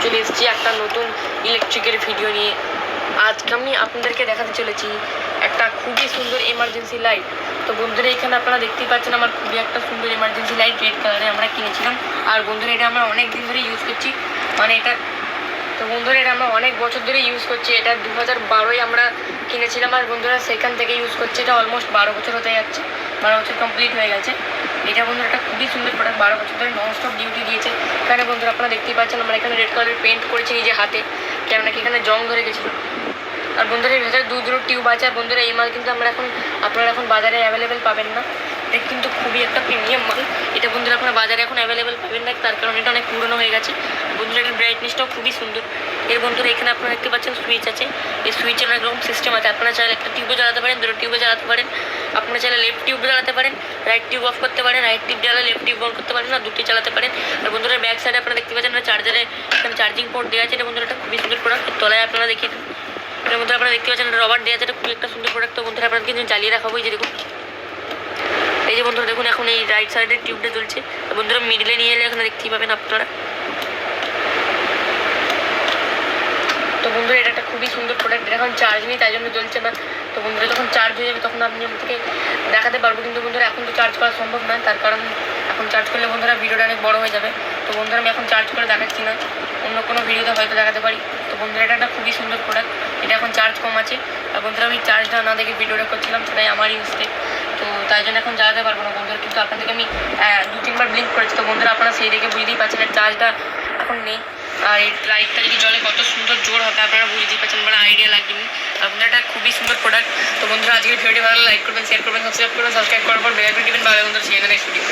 চলে এসেছি একটা নতুন ইলেকট্রিকের ভিডিও নিয়ে। আজকে আমি আপনাদেরকে দেখাতে চলেছি একটা খুবই সুন্দর এমার্জেন্সি লাইট। তো বন্ধুরা এখানে আপনারা দেখতেই পাচ্ছেন আমার খুবই একটা সুন্দর এমার্জেন্সি লাইট রেড কালারে আমরা কিনেছিলাম। আর বন্ধুরা এটা আমরা অনেক দিন ধরে ইউজ করছি, মানে এটা তো বন্ধুরা এটা আমরা অনেক বছর ধরে ইউজ করছি। এটা 2012-এ আমরা কিনেছিলাম আর বন্ধুরা সেখান থেকে ইউজ করছি। এটা অলমোস্ট 12 বছর হতে যাচ্ছে, 12 বছর কমপ্লিট হয়ে গেছে। এটা বন্ধুরা একটা খুবই সুন্দর প্রোডাক্ট, 12 বছর ধরে ননস্টপ ডিউটি দিয়েছে। এখানে বন্ধুরা আপনারা দেখতেই পাচ্ছেন আমরা এখানে রেড কালারের পেন্ট করেছি নিজে হাতে, কেননা কি এখানে জং ধরে গেছিলো। আর বন্ধুরা এর ভেতরে দুটো টিউব আছে। আর বন্ধুরা এই মাল কিন্তু আপনারা এখন বাজারে অ্যাভেলেবেল পাবেন না। এটা কিন্তু খুবই একটা প্রিমিয়াম মাল। এটা বন্ধুরা আপনারা বাজারে এখন অ্যাভেলেবেল পাবেন না, তার কারণ এটা অনেক পুরনো হয়ে গেছে। বন্ধুরা এটার ব্রাইটনেসটাও খুবই সুন্দর। এর বন্ধুরা এখানে আপনারা দেখতে পাচ্ছেন সুইচ আছে। এই সুইচের অনেক রকম সিস্টেম আছে। আপনারা চাইলে একটা টিউবে জ্বালাতে পারেন, দুটো টিউবে জ্বালাতে পারেন। আপনারা চাইলে লেফট টিউব জ্বালাতে পারেন, রাইট টিউব অফ করতে পারেন, রাইট টিউব জ্বালালে লেফট টিউব অন করতে পারেন, না দুটি চালাতে পারেন। আর বন্ধুরা ব্যাক সাইডে আপনারা দেখতে পাচ্ছেন চার্জারে এখানে চার্জিং পোর্ট দেওয়া আছে। এটা বন্ধুরা একটা খুবই সুন্দর প্রোডাক্ট। তলায় আপনারা দেখিয়ে দেন, এর মধ্যে আপনারা দেখতে পাচ্ছেন রবার দেওয়া আছে। এটা খুবই একটা সুন্দর প্রোডাক্ট। তো বন্ধুরা আপনাদের কিন্তু জ্বালিয়ে রাখাবো। এই যে দেখুন, এই যে বন্ধুরা দেখুন এখন এই রাইট সাইডের টিউবটা জ্বলছে। তো বন্ধুরা মিডলে নিয়ে এলে এখানে দেখতেই পাবেন আপনারা। তো বন্ধুরা এটা একটা খুবই সুন্দর প্রোডাক্ট। এটা এখন চার্জ নেই তাই জন্য জ্বলছে না। তো বন্ধুরা যখন চার্জ হয়ে যাবে তখন আপনি থেকে দেখাতে পারবো। কিন্তু বন্ধুরা এখন তো চার্জ করা সম্ভব নয়, তার কারণ এখন চার্জ করলে বন্ধুরা ভিডিওটা অনেক বড় হয়ে যাবে। তো বন্ধুরা আমি এখন চার্জ করে দেখাচ্ছি না, অন্য কোনো ভিডিওতে হয়তো দেখাতে পারি। তো বন্ধুরা এটা একটা খুবই সুন্দর প্রোডাক্ট। এটা এখন চার্জ কম আছে। আর বন্ধুরা আমি চার্জটা না দেখে ভিডিওটা করছিলাম, সেটাই আমারই মিস্টেক। তো তাই জন্য এখন জ্বালাতে পারবো না বন্ধুরা। কিন্তু আপনাদেরকে আমি 2-3 বার ব্লিঙ্ক করেছি। তো বন্ধুরা আপনারা সেই দেখে বুঝতেই পারছেন এর চার্জটা এখন নেই। আর এই লাইটটা যদি জলে কত সুন্দর জোর হবে আপনারা বুঝতেই পারছেন, মানে আইডিয়া লাগবে। আর বন্ধুরা এটা খুবই সুন্দর প্রোডাক্ট। তো বন্ধুরা আজকের ভিডিওটি ভালো লাইক করবেন, শেয়ার করবেন, সাবস্ক্রাইব করার পর বেল আইকন টিপবেন। ভালো বন্ধুরা সেই নেক্সট ভিডিও।